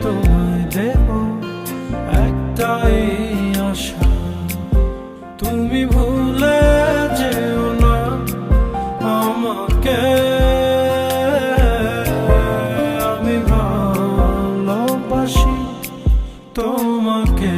তোমায় দেব একটাই আশা, তুমি ভুলে যেও না আমাকে। আমি ভালোবাসি তোমাকে।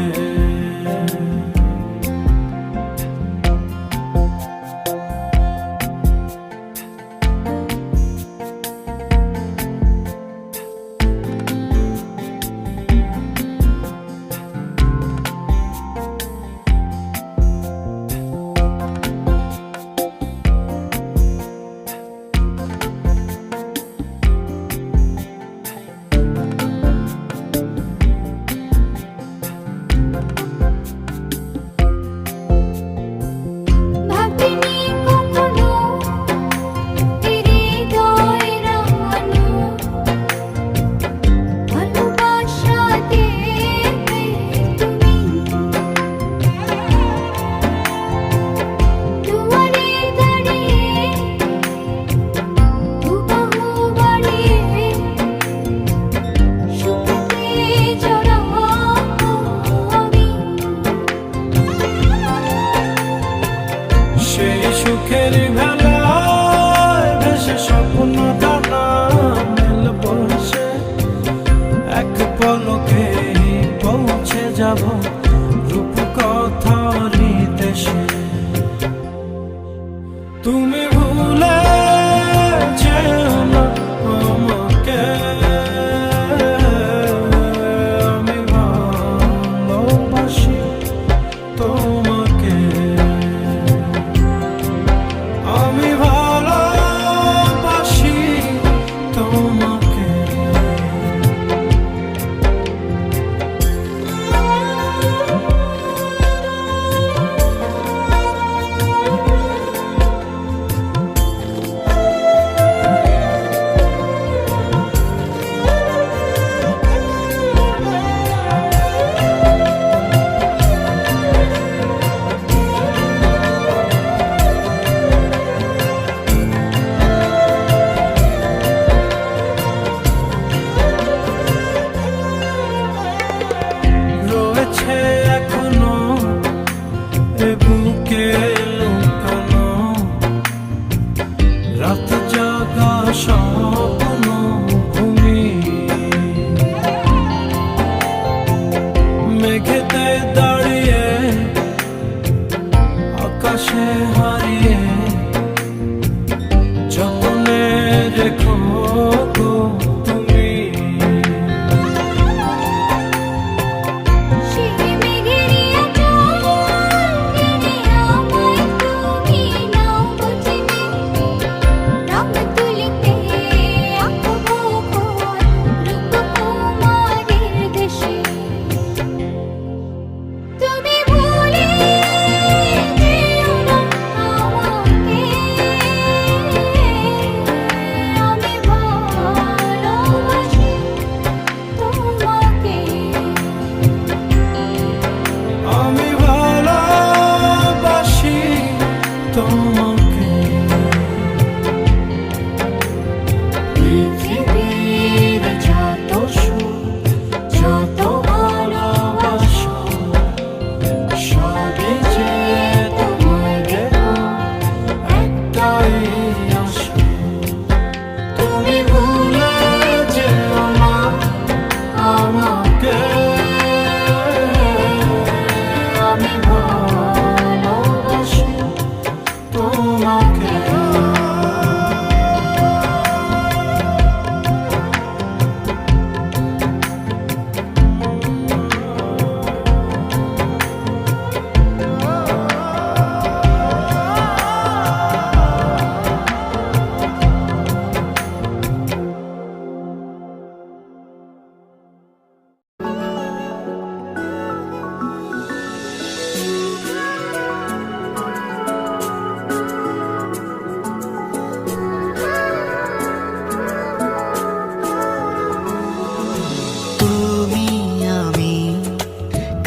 সুখের ভেলায় ভেসে স্বপ্ন দানা মেল বসে, এক পলকে পৌঁছে যাব রূপকথারই দেশে। তুমি ভুলে যেও না আমাকে। আমি ভালোবাসি তোমাকে। আমি ভালোবাসি তোমাকে। এখনো এ বুকে লুকানো রাত জাগা স্বপ্ন ভূমি, মেঘেতে দাঁড়িয়ে আকাশে হারিয়ে যতনে রেখো গো তুমি। আমি ভালোবাসি তোমাকে। পৃথিবীর যত সুখ যত ভালোবাসা সবই যে তোমায় দেব একটাই আশা, তুমি ভুলে যেও না আমাকে। আমি ভালোবাসি তোমাকে।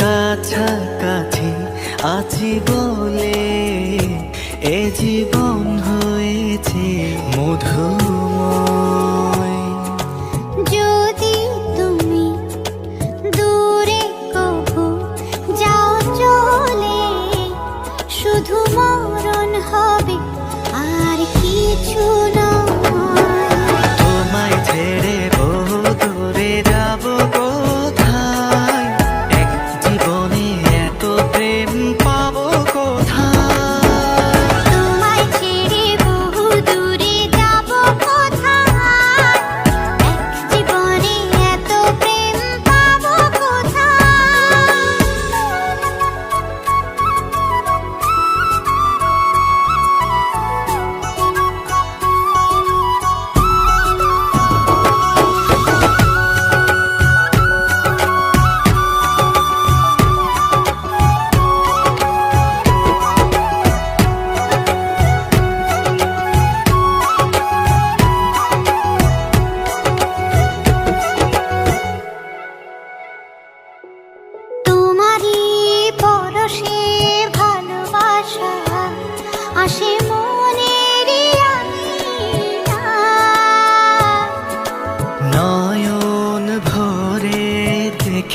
কাছাকাছি আছি বলে এ জীবন হয়েছে মধুময়। যদি তুমি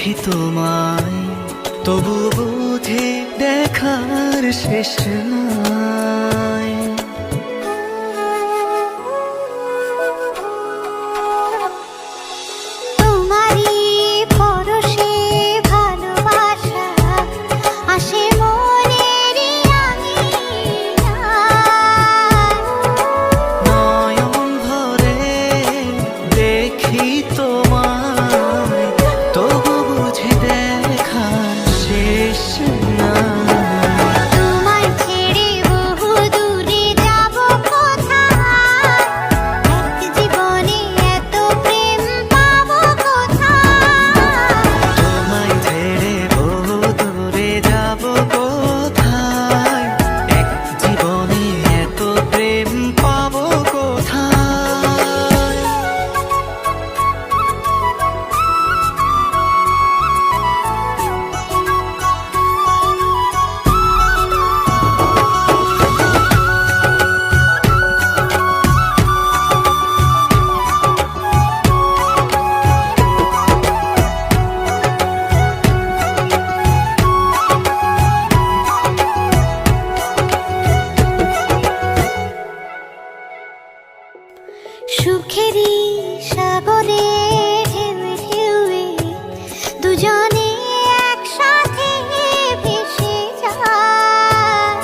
দেখি তোমায়, তবু বুঝি দেখার শেষ নাই। তোমারই পরশে ভালোবাসা আসে মনেরই আঙিনায়। নয়ন ভরে দেখি তোমায়, তবু বুঝি দেখার শেষ নাই। তোমায় ছেড়ে বহু দূরে যাব কোথায়, এক জীবনে এত প্রেম পাবো কোথায়। তোমায় ছেড়ে বহু দূরে যাব কোথায়, এক জীবনে এত প্রেম পাবো কোথায়। সুখেরই সাগরে ঢেউয়ে ঢেউয়ে দুজনে একসাথে ভেসে যায়।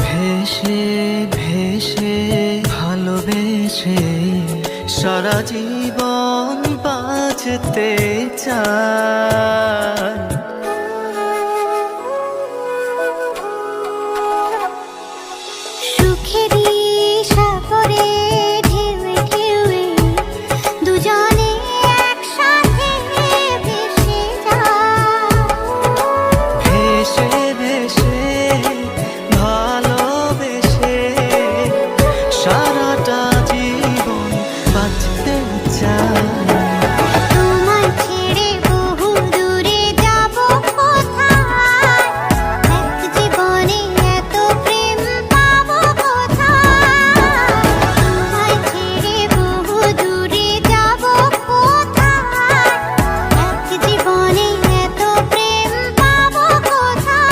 ভেসে ভেসে ভালোবেসে সারা জীবন বাঁচতে চাই। সুখেরই সাগরে ঢেউয়ে ঢেউয়ে দুজনে একসাথে ভেসে যায়। ভেসে ভেসে ভালোবেসে সারাটা জীবন বাঁচতে চাই। তোমায় ছেড়ে বহু দূরে যাব কোথায়, এক জীবনে এত প্রেম পাবো কোথায়। তোমায় ছেড়ে বহু দূরে যাব কোথায়, এক জীবনে এত প্রেম পাবো কোথায়।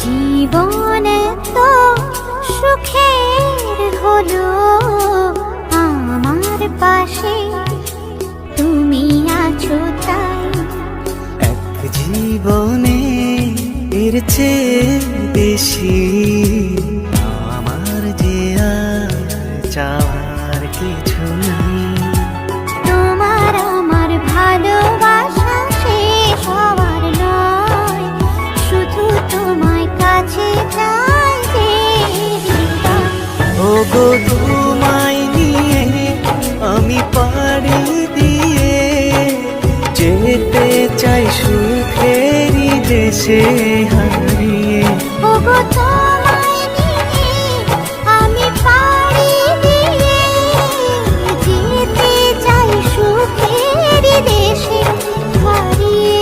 জীবন তো সুখের হলো আমার পাশে, তুমি আছো তাই। এক জীবনে এর চেয়ে বেশি আমার যে আর চাওয়ার কিছু নেই। তোমার আমার ভালোবাসা শেষ হওয়ার নয়, শুধু তোমায় কাছে চাই যে হৃদয়। ওগো তোমায় নিয়ে আমি পাড়ি দিয়ে যেতে চাই সুখেরই দেশে হারিয়ে। ওগো তোমায় নিয়ে আমি পাড়ি দিয়ে যেতে চাই সুখের দেশে হারিয়ে।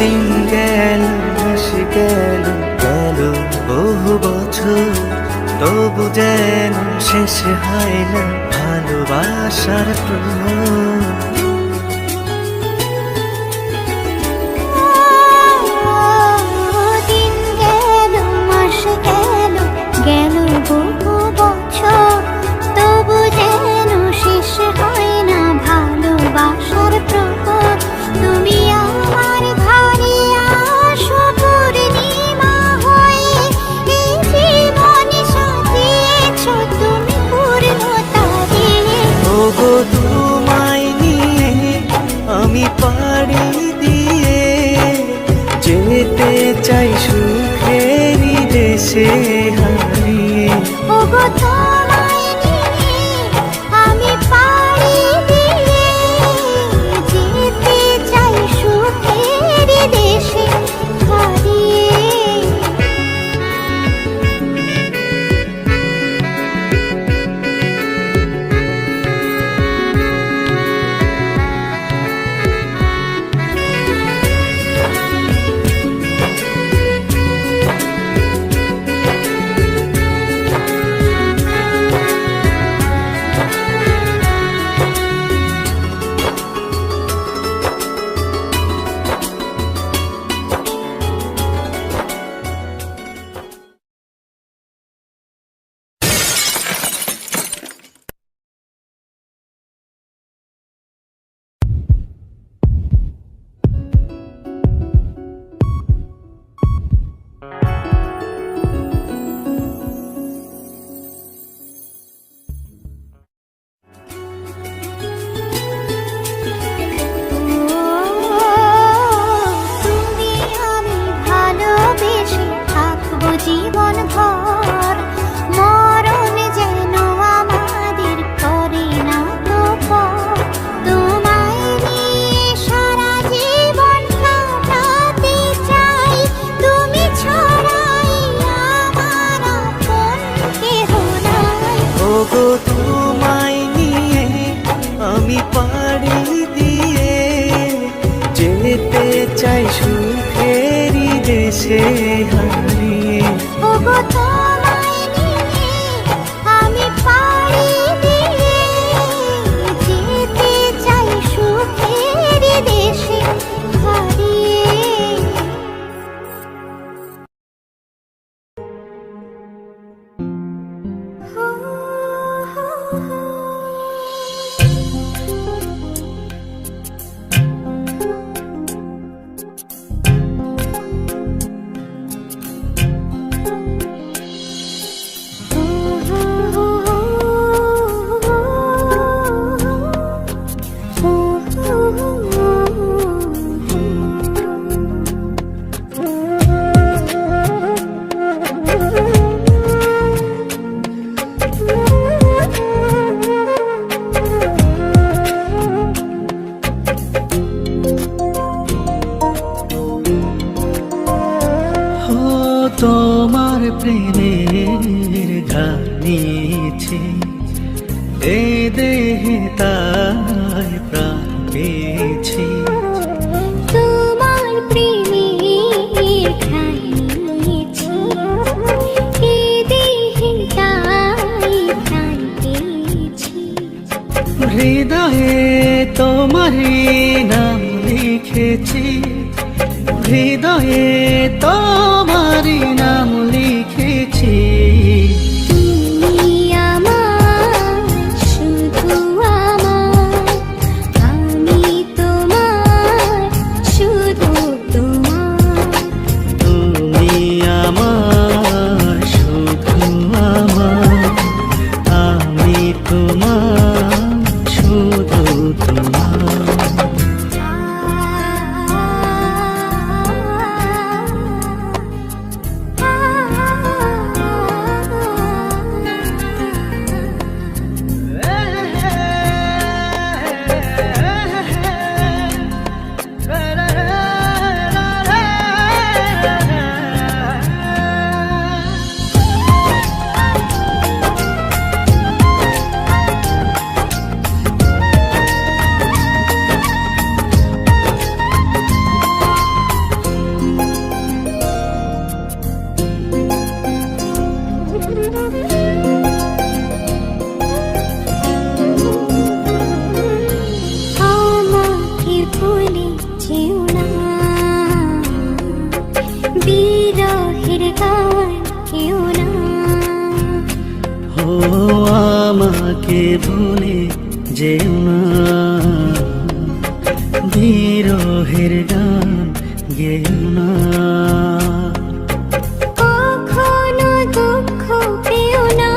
দিন গেল মাস গেল গেল বহু বছর, তবু যেন শেষ হয় না ভালোবাসার প্রহর। দিন গেল মাস গেল গেল বহু বছর, তবু যেন শেষ হয় না ভালোবাসার প্রহর। তুমি আমার ঘরে আসো পূর্ণিমা হয়ে, এই জীবন সাজিয়েছ তুমি পূর্ণতা দিয়ে। ওগো তোমায় নিয়ে আমি পাড়ি দিয়ে যেতে চাই সুখেরই দেশে হারিয়ে। ওগো তোমায় নিয়ে আমি পাড়ি দিয়ে যেতে চাই সুখের দেশে হারিয়ে। তুমি আমি ভালোবেসে থাকবো জীবন ভর, মরণ যেন আমাদের করে না তো পর। তোমায় নিয়ে সারা জীবন কাটাতে চাই, তুমি ছাড়াই আমার আপন কেহ নাই। ওগো তোমায় নিয়ে আমি পাড়ি দিয়ে যেতে চাই সুখেরই দেশে হারিয়ে। ওগো তোমায় নিয়ে আমি পাড়ি দিয়ে যেতে চাই সুখের দেশে হারিয়ে। তোমার প্রেমের ঘাট নিয়েছি এ দেহে তাই প্রাণ পেয়েছি। তোমার প্রেমের ঠাই নিয়েছি, এ দেহে তাই প্রাণ পেয়েছি। হৃদয়ে তোমারই নাম লিখেছি, হৃদয়ে তোমারই নাম লিখেছি। তুমি আমার শুধু আমার, আমি তোমার শুধু তোমার। তুমি আমার শুধু আমার, আমি তোমার শুধু তোমার। আমাকে ভুলে যেও না, বিরহের গান গেও না। কখনো দুঃখ পেও না,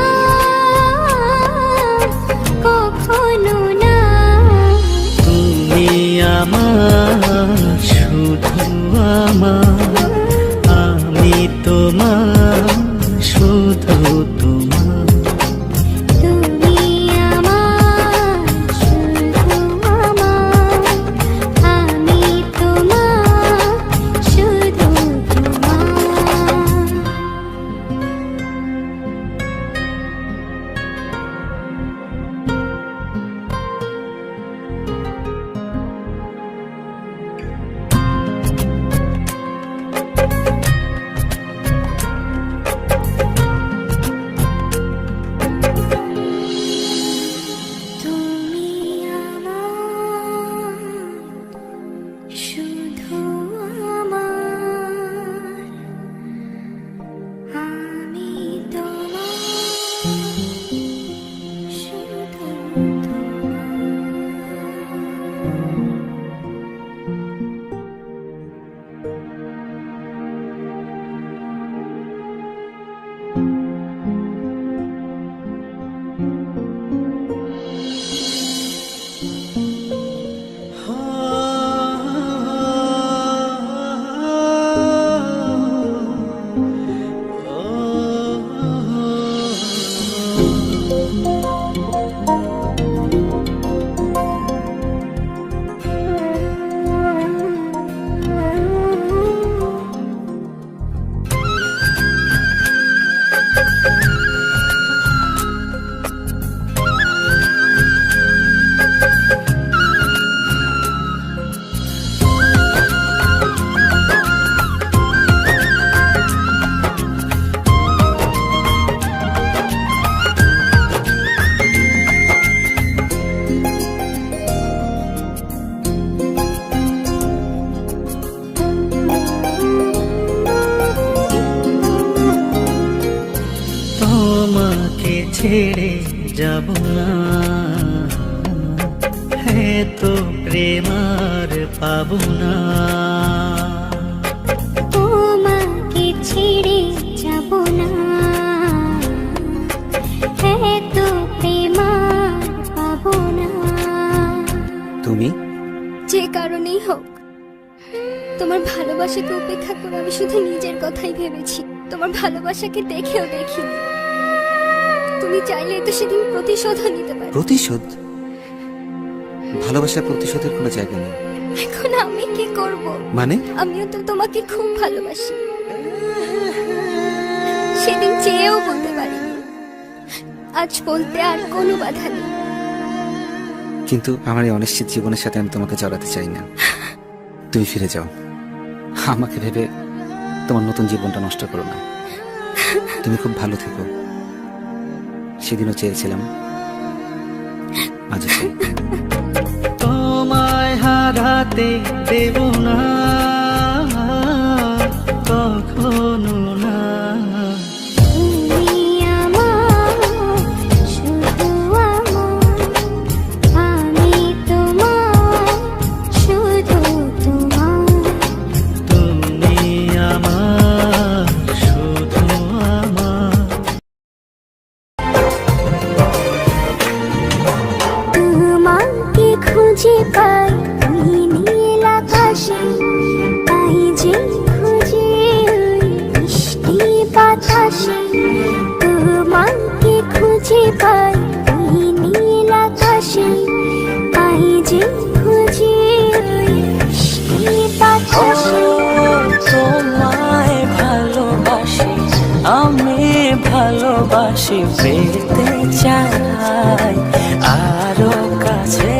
কখনো না। তুমি আমার, শুধু আমার, আমি তোমার, শুধু তোমার। তুমি আমার, শুধু আমার, আমি তোমার, শুধু তোমার। তুমি আমার, শুধু আমার, আমি তোমার, শুধু তোমাকে ছেড়ে যাব না, তো প্রেম আর পাবো না। তোমাকে ছেড়ে যাব না, এত প্রেম আর পাবো না। তুমি যে কারণেই হোক, তোমার ভালোবাসাকে উপেক্ষা করে আমি শুধু নিজের কথাই ভেবেছি, তোমার ভালোবাসাকে দেখেও দেখিনি। তুমি চাইলে তো সেদিন প্রতিশোধও নিতে পারো। প্রতিশোধ? ভালোবাসার প্রতিশোধের কোনো জায়গা নেই। এখন আমি কি করব? মানে? আমিও তো তোমাকে খুব ভালোবাসি, সেদিন চেয়েও বলতে পারিনি, আজ বলতে আর কোনো বাধা নেই। কিন্তু আমার এই অনিশ্চিত জীবনের সাথে আমি তোমাকে জড়াতে চাই না। তুমি ফিরে যাও, আমাকে ভেবে তোমার নতুন জীবনটা নষ্ট করো না। তুমি খুব ভালো থেকো। সেদিনও চেয়েছিলাম, আজও চাই। তোমায় হারাতে দেব না, কখনো না। তুমি আমার, শুধু আমার, আমি তোমার, শুধু তোমার। তুমি আমার, শুধু আমার। তোমাকে খুঁজে পাই ওই নীল আকাশে, তাই যে খুঁজে ওই মিষ্টি বাতাসে। তোমাকে খুঁজে পাই ওই নীল আকাশে, তাই যে খুঁজে ওই মিষ্টি বাতাসে। তোমায় ভালোবাসি, আমি ভালোবাসি, পেতে চাই আরো কাছে,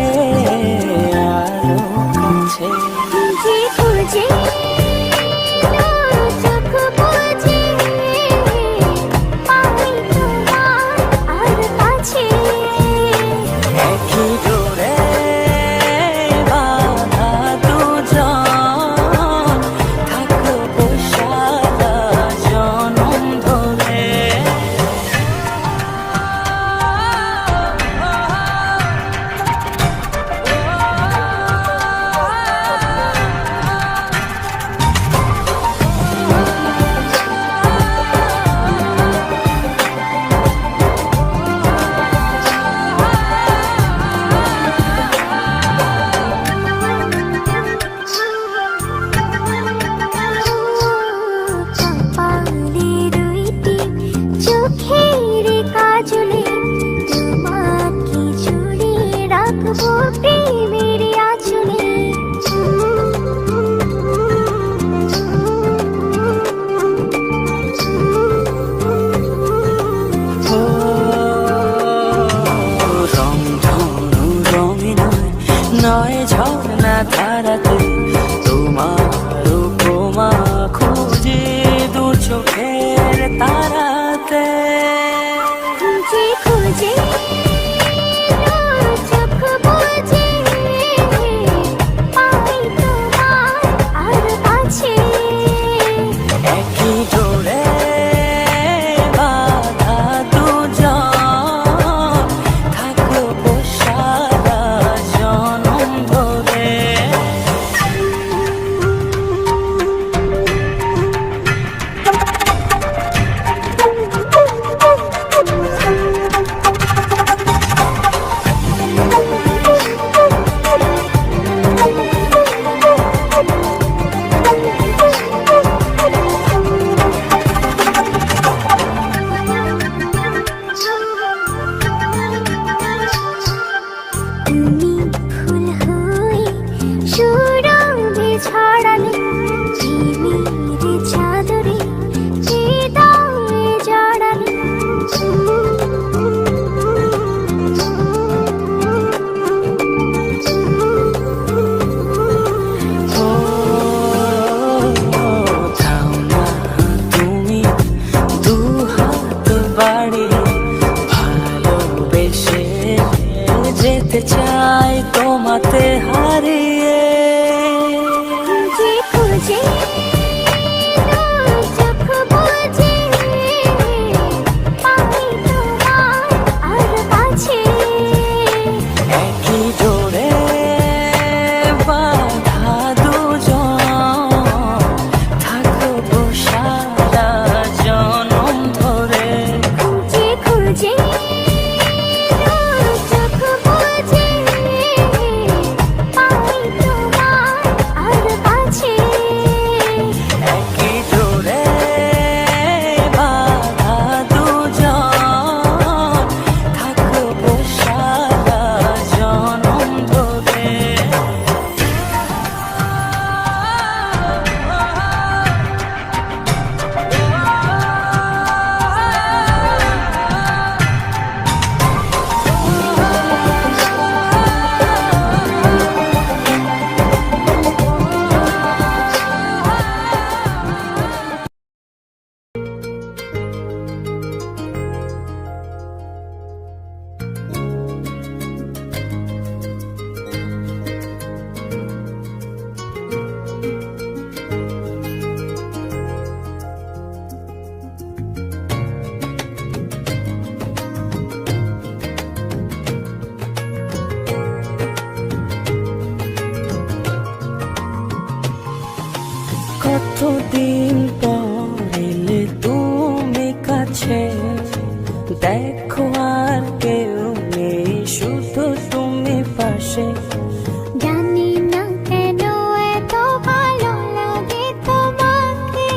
আরো কাছে। খুঁজে খুঁজে চোখ বুজে পাই তোমার আর কাছে। একই ডোরে বাঁধা দুজন, থাকবো সারা জনম ধরে। থাকবো প্রেমের আঁচলে। ও রং ধনু রঙে নয় নয় ঝর্ণা ধারাতে তোমার উপমা খুঁজে দু চোখের তারাতে। খুঁজে খুঁজে চোখ বুজে পাই তোমার আর কাছে। একই জোড়ে বাঁধা দুজন থাকবো সারা জনম ধরে। তুমি ফুল হয়ে সুরভি ছড়ালে প্রেমের চাদরে হৃদয়ে জড়ালে। ও থাও না তুমি দু হাত বাড়িয়ে ভালোবেসে যেতে চাই তোমাতে হারিয়ে। খুঁজে খুঁজে চোখ বুজে পাই তোমার আর কাছে। একই জোড়ে বাঁধা দুজন থাকবো সারা জনম ধরে। খুঁজে খুঁজে চোখ বুজে পাই তোমার আর কাছে। একই জোড়ে বাঁধা দুজন থাকবো সারা জনম ধরে। কতদিন পর এলে তুমি কাছে, দেখো আর কেউ নেই শুধু তুমি পাশে। জানি না কেন এত ভালো লাগে তোমাকে,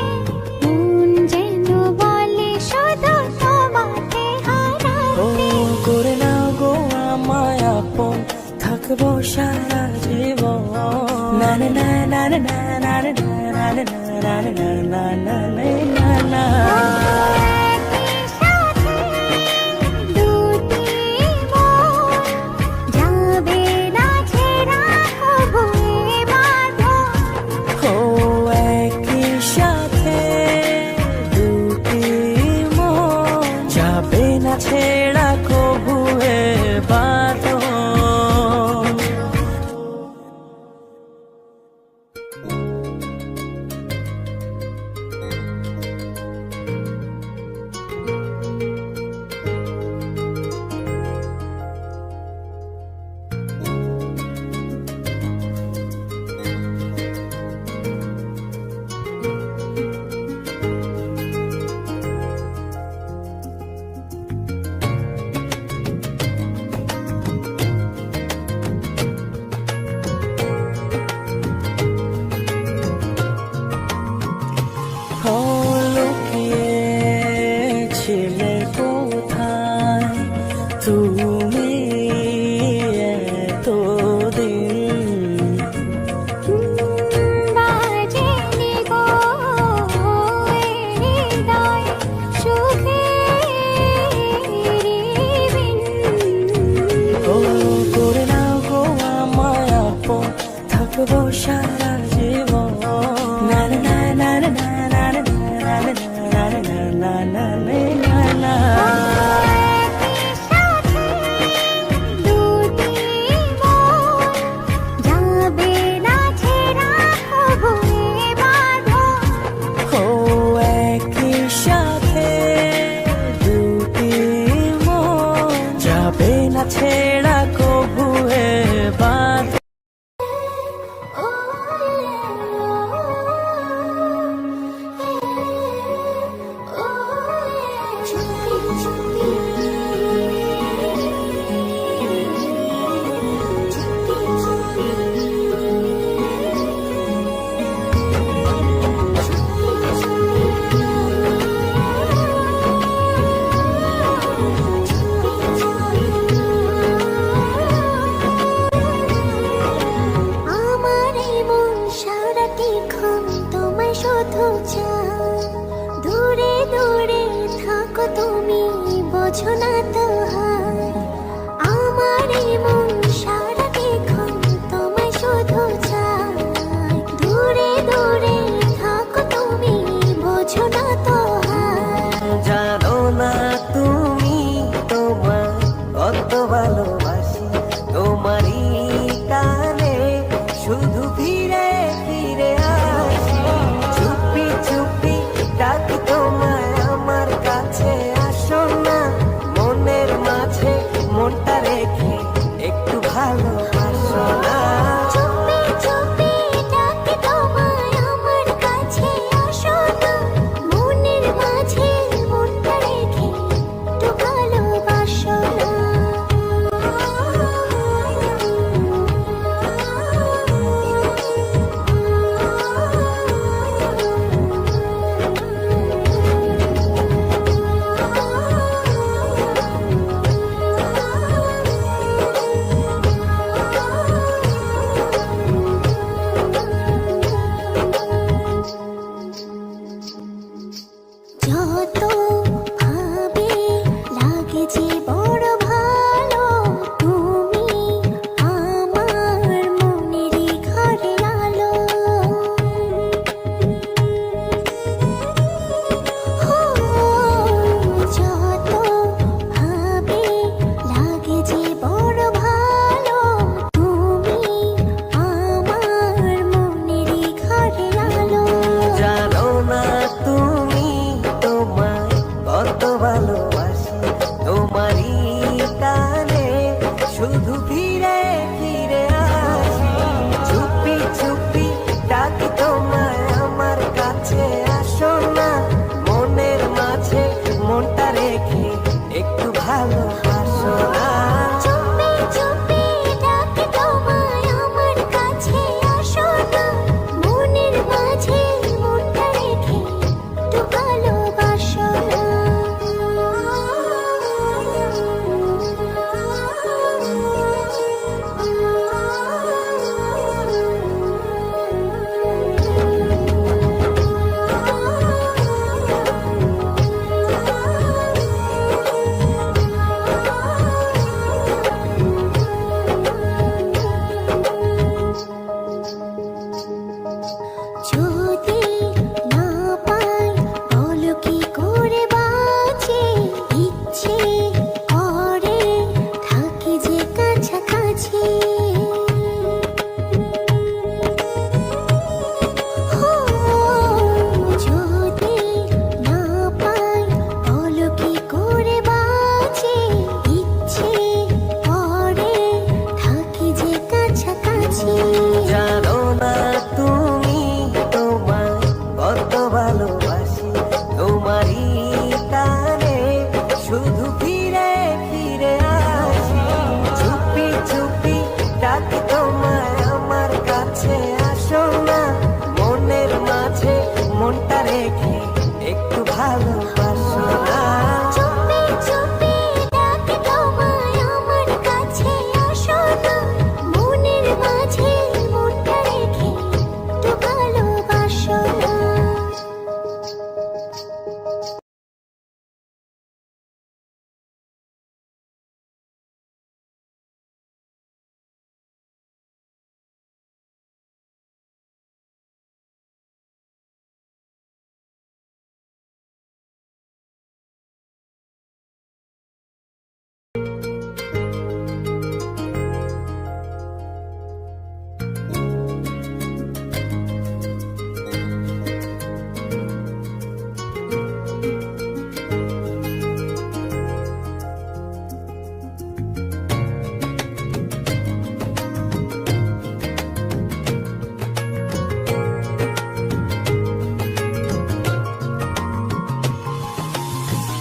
মন যেন বলে শুধু তোমাকে ও হারাতে। করে নাও গো আমায় আপন, থাকবো সারা জীবন। না না না না না না না না না না না না না না না না। একই সাথে দুটি মন যাবে না ছেড়া কবু এ বাঁধন। ও একই সাথে দুটি মন যাবে না ছেড়া কবু এ বাঁধন। শুধু ফিরে ফিরে আসি, চুপি চুপি ডাকি তোমায় আমার কাছে, আসো না মনের মাঝে মনটা রেখে একটু ভালোবাসো না। চুপি চুপি ডাকি তোমায় আমার কাছে, আসো না মনের মাঝে মনটা রেখে একটু ভালোবাসো না। যদি না পাই বলো কি করে বাঁচি, ইচ্ছে করে থাকি যে কাছাকাছি। যদি না পাই বলো কি করে বাঁচি, ইচ্ছে করে থাকি যে কাছাকাছি। জানো না তুমি তোমায় কত ভালোবাসি, তোমারই টানে শুধু ফিরে ফিরে আসি, চুপি চুপি ডাকি তোমায় আমার কাছে, আসো না মনের মাঝে মনটা রেখে একটু ভালোবাসো না। চুপি চুপি ডাকি তোমায় আমার কাছে, আসো না মনের মাঝে মনটা রেখে একটু ভালোবাসো না।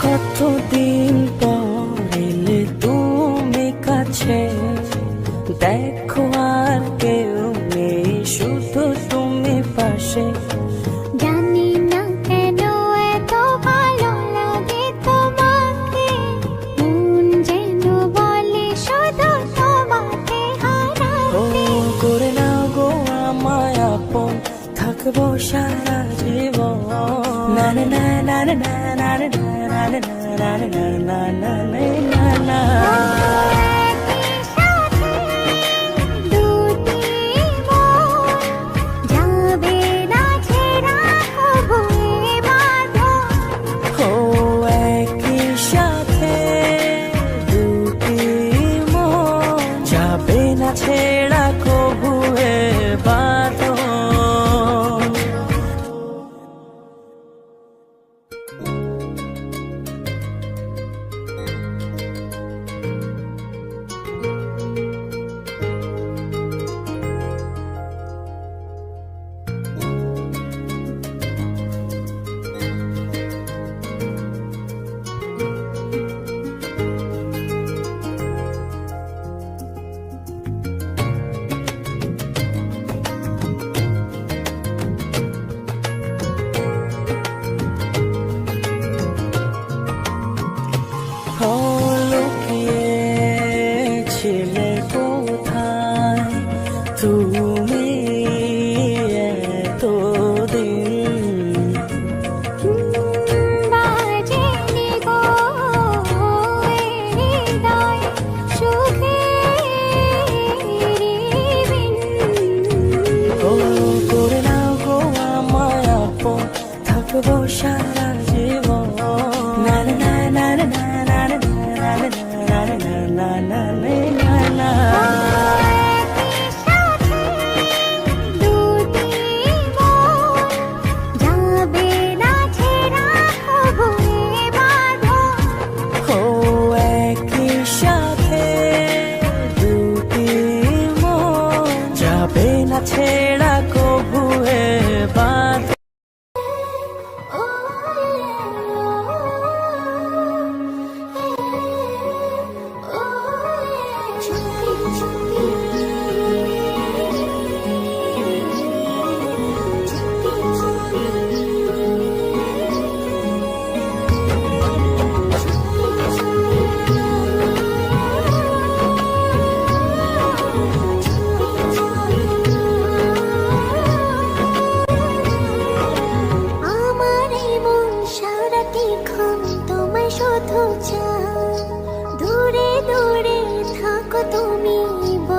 কতদিন পর এলে তুমি কাছে, দেখো আর কেউ নেই শুধু তুমি পাশে। জানি না কেন এত ভালো লাগে তোমাকে, মন যেন বলে শুধু তোমাকে ও হারাতে। করে নাও গো আমায় আপন, থাকবো সারা জীবন। না না না না না না না না না না না না না না না না। একই সাথে দুটি মন যাবে না ছেড়া কবু এ বাঁধন। ও একই সাথে দুটি মন যাবে না ছেড়া কবু এ বাঁধন। লুকিয়েছিলে কোথায় তুমি এতদিন, বাজেনি গো এ হৃদয় সুখের বিন। ও করে নাও গো আমায় আপন, থাকবো সারা জীবন। না না না না না না না না না না না না না না। একই সাথে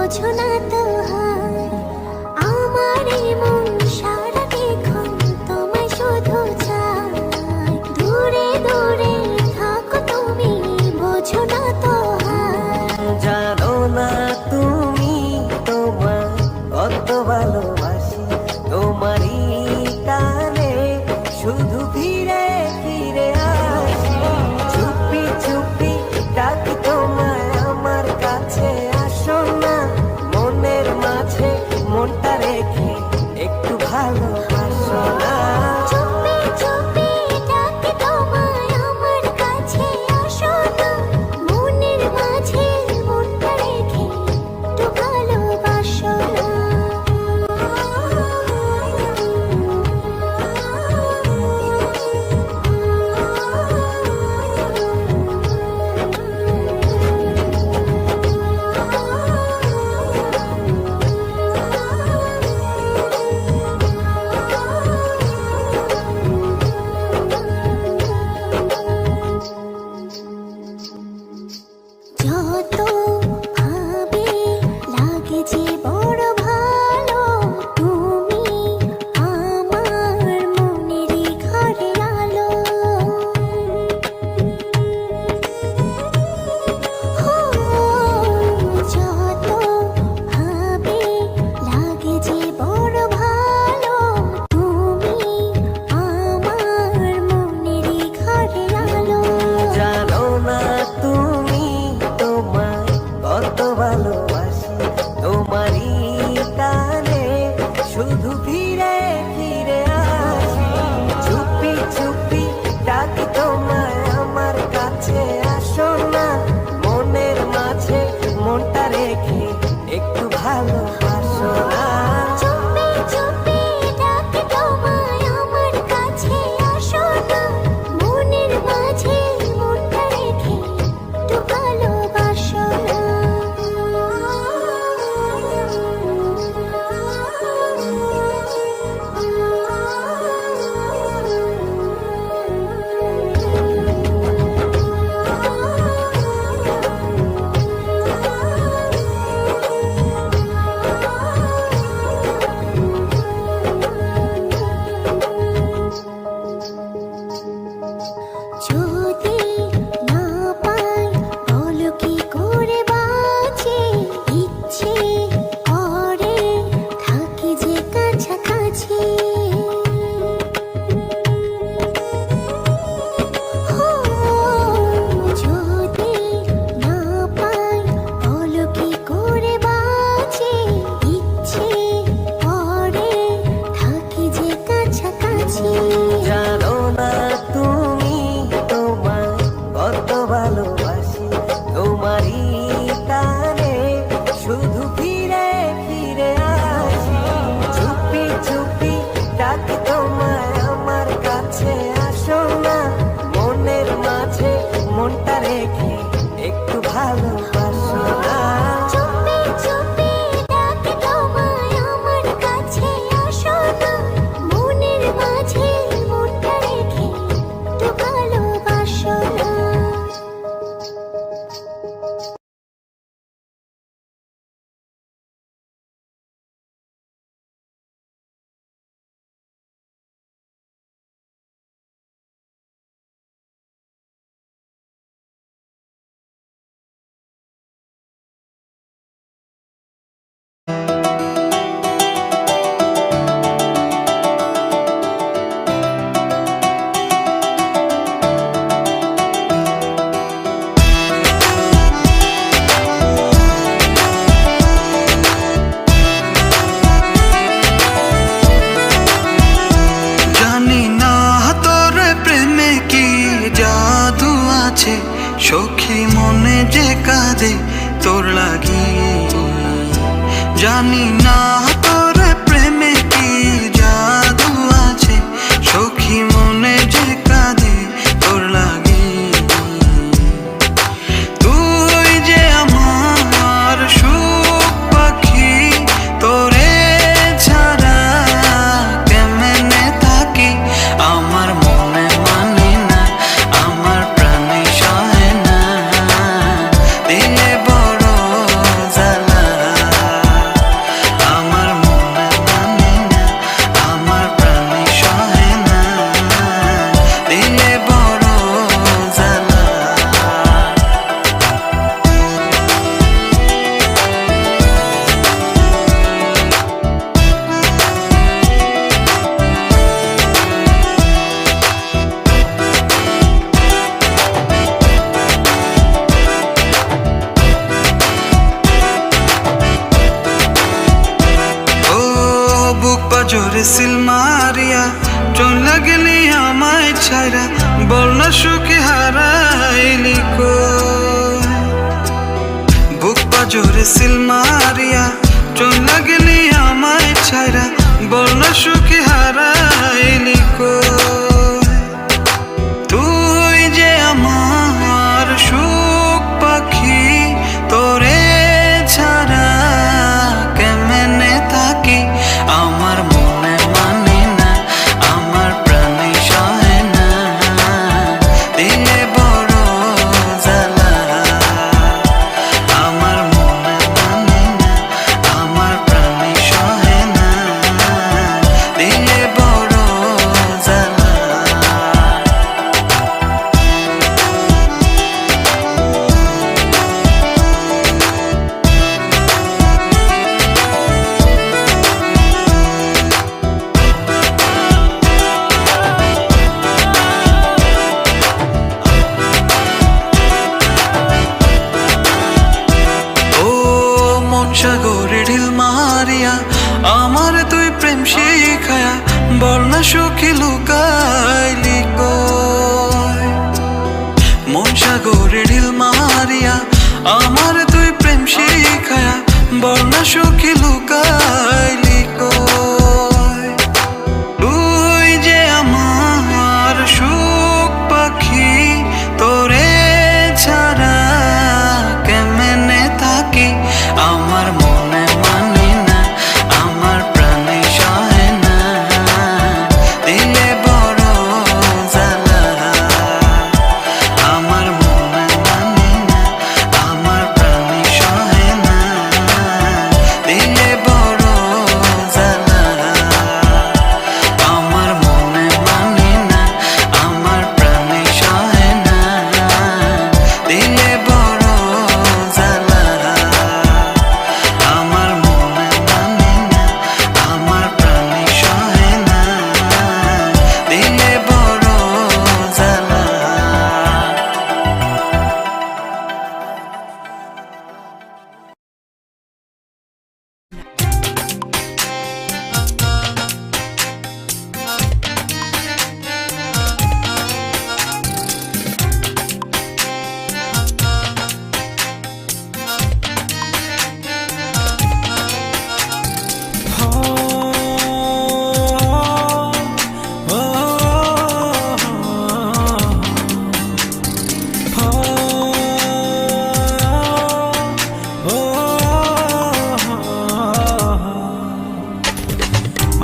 বোঝো না তো হায় আমার এই মন সারাক্ষণ তোমায় শুধু চায় দূরে দূরে থাকো তুমি বোঝো না তো হায় জানো না তুমি তোমার কত ভালোবাসি তোমারই টানে শুধু ফিরে ফিরে আসি চুপি চুপি ডাকি তোমায় আমার কাছে আসো না মনের মাঝে মনটা রেখে একটু ভালোবাসো না চুপি চুপি ডাকি তোমায় আমার কাছে আসো না মনের মাঝে মনটা রেখে একটু ভালোবাসো যত ভাবে লাগে যে বড় ভালো তুমি আমার মনেরই ঘরে আলো যত ভাবে লাগে যে বড় ভালো তুমি আমার মনেরই ঘরে আলো জানো না তুমি তোমায় কত ভালোবাসি তোমারই টানে শুধু ফিরে ফিরে আসি চুপি চুপি ডাকি তোমায় আমার কাছে আসো না মনের মাঝে মনটা রেখে একটু ভালোবাসো না চুপি চুপি ডাকি তোমায় আমার কাছে আসো না মনের মাঝে মনটা রেখে একটু ভালোবাসো না যদি না পাই বলো কি করে বাঁচি ইচ্ছে করে থাকি যে কাছাকাছি যদি না পাই বলো কি করে বাঁচি ইচ্ছে করে থাকি যে কাছাকাছি জানো না তুমি তোমায় কত ভালোবাসি তোমারই টানে শুধু ফিরে ফিরে আসি চুপি চুপি ডাকি তোমায় আমার কাছে আসো না মনের মাঝে মনটা রেখে একটু ভালোবাসো না চুপি চুপি ডাকি তোমায় আমার কাছে আসো না মনের মাঝে মনটা রেখে একটু ভালোবাসো না জানি না তোর প্রেমে কি জাদু আছে সখী মনে যে কাঁদে তোর লাগি জানি না তোর প্রেমে কি জাদু আছে সখী মনে যে কাঁদে তোর লাগি তুই যে আমার সুখ পাখি তোরে ছাড়া কেমনে থাকি আমার মনে মানে না আমার প্রাণে সহে না দিলে বড় জ্বালা সিল মারিয়া চলে গেলি আমায় ছাইরা, বল না সুখে হারাইলি কই। বুক পাজরে সিল মারিয়া চলে গেলি আমায় ছাইরা, বল না সুখে হারাইলি কই। তুই যে আমার সুখ পাখি, তোরে ছাড়া কেমনে থাকি। আমার মনে মানে না, আমার প্রাণে সহে না, দিলে বড় জ্বালা। আমার মনে মানে না, আমার প্রাণে সহে না, দিলে বড় জ্বালা। ও মন সাগরে ঢিল মারিয়া আমার তুই প্রেম শিখায়া, বল না সুখী লুকাইলি কই। মন সাগরে ঢিল মারিয়া আমার তুই প্রেম শিখায়া, বল না সুখী লুকাইলি কই। তুই যে আমার সুখ পাখি, তোরে ছাড়া কেমনে থাকি। আমার মনে মানে না, আমার প্রাণে সহে না, দিলে বড় জ্বালা। আমার মনে মানে না, আমার প্রাণে সহে না, দিলে বড় জ্বালা। আমার মনে মানে না, আমার প্রাণে সহে না, দিলে বড় জ্বালা। আমার মনে মানে না, আমার প্রাণে সহে না, দিলে বড় জ্বালা।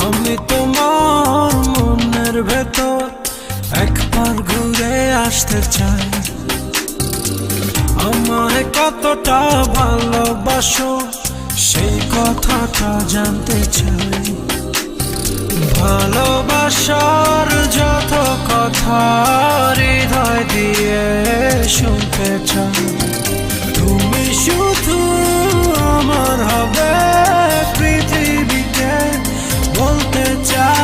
আমি তোমার মনের ভেতর একবার ঘুরে আসতে চাই। আমায় কতটা ভালোবাসো সেই কথাটা জানতে চাই। ভালোবাসার যত কথা হৃদয় দিয়ে শুনতে চাই। তুমি শুধু আমার হবে, পৃথিবীকে বলতে চাই।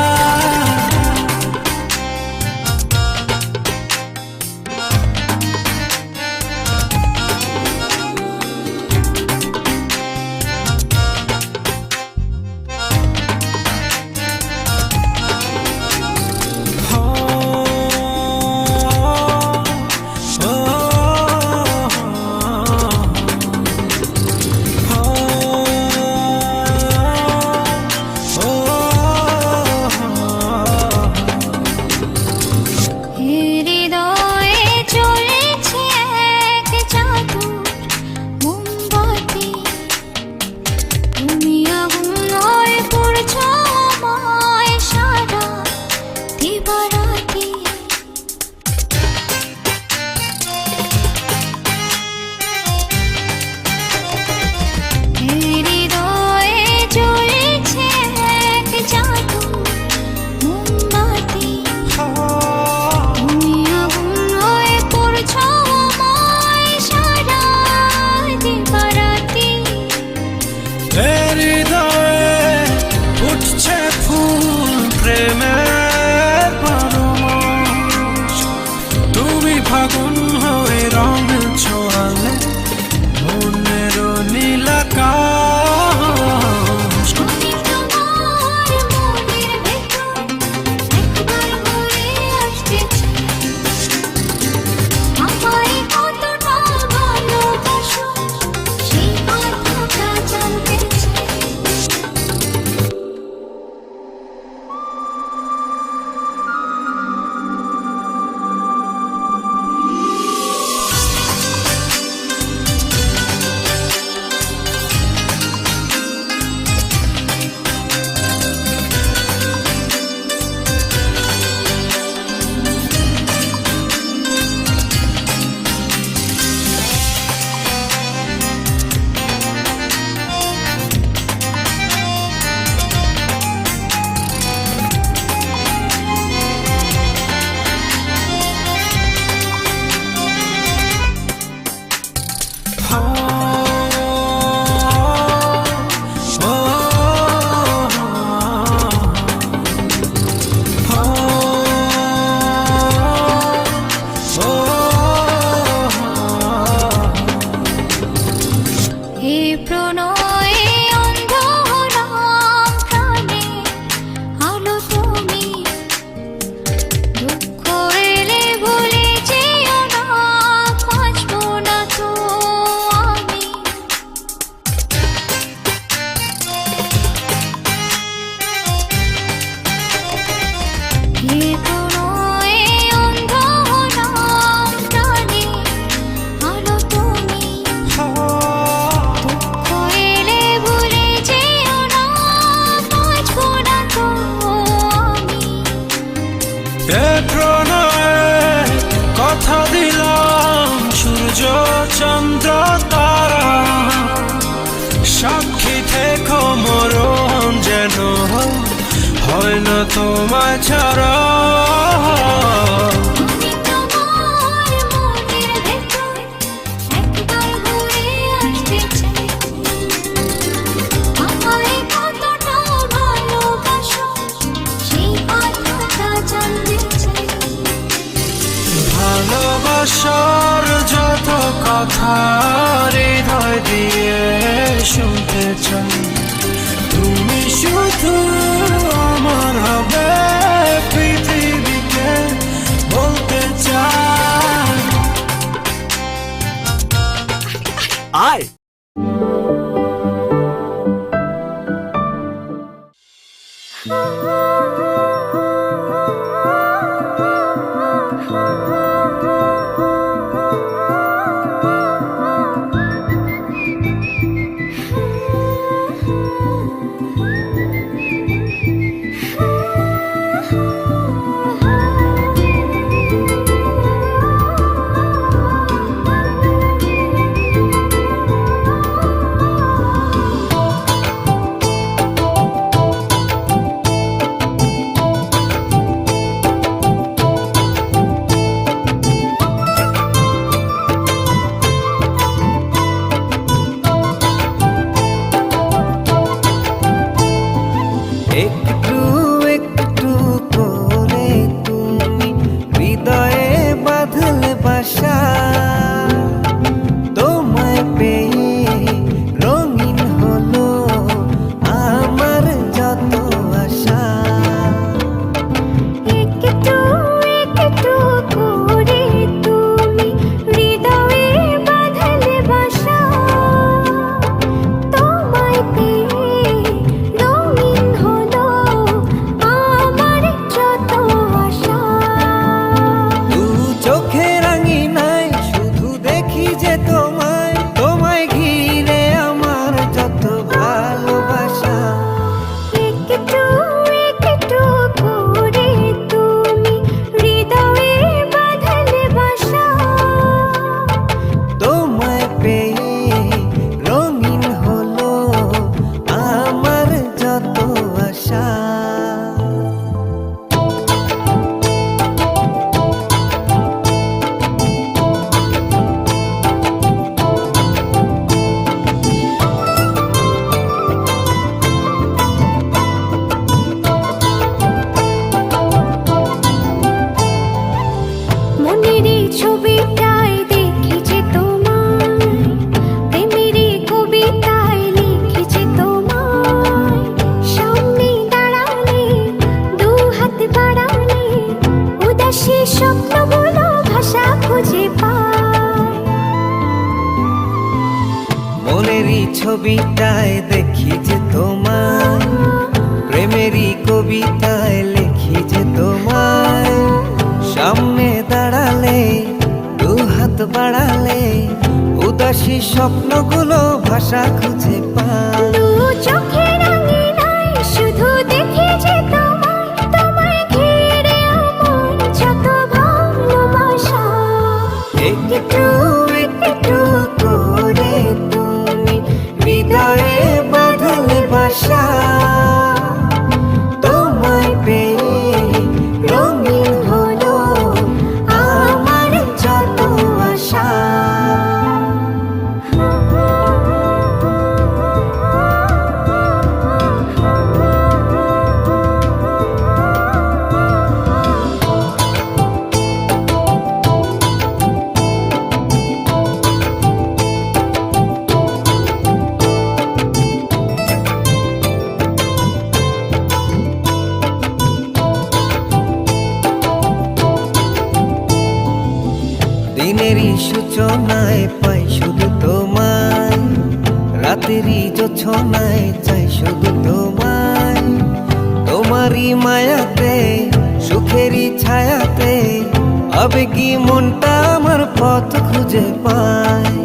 দিলাম সূর্য চন্দ্র তারা, সাক্ষী থেকো মরণ যেন হয় না তোমায় ছাড়া। ভালোবাসার যত কথা হৃদয় দিয়ে শুনতে চাই, তুমি শুধু আমার হবে পৃথিবীকে বলতে চাই। আয় একটু একটু করে তুমি হৃদয়ে বাঁধলে বাসা, তোমায় পেয়ে রঙিন হলো আমার যত আশা। একটু একটু করে তুমি হৃদয়ে বাঁধলে বাসা, তোমায় পেয়ে রঙিন হলো আমার যত আশা। দু চোখে রাঙিনায় শুধু দেখি যে তোমায়, তোমায় ঘিরে আমার যত ভালোবাসা। একটু একটু করে তুমি হৃদয়ে বাঁধলে বাসা, তোমায় পেয়ে রঙিন হলো আমার যত আশা। মনেরই ছবিটায় দেখেছি তোমায়, প্রেমেরই কবিতায় লিখেছি তোমায়। সামনে দাঁড়ালে দু হাত বাড়ালে উদাসী স্বপ্নগুলো ভাষা খুঁজে পায়। মনেরই ছবিটায় দেখি যে তোমায়, প্রেমেরই কবিতায় লিখি যে তোমায়। সামনে দাঁড়ালে দু হাত বাড়ালে উদাসী স্বপ্নগুলো ভাষা খুঁজে পায়। দু চোখের আঙিনায় শুধু দেখি যে তোমায়, তোমায় ঘিরে আমার যত ভালোবাসা। একটু একটু করে তুমি হৃদয়ে বাঁধলে বাসা, তোমায় পেয়ে রঙিন হলো আমার যত আশা। দিনেরই সূচনায় পাই শুধু তোমায়, রাতেরই জোছনায় চাই শুধু তোমায়। তোমারই মায়াতে সুখেরই ছায়াতে আবেগী মনটা আমার পথ খুঁজে পায়।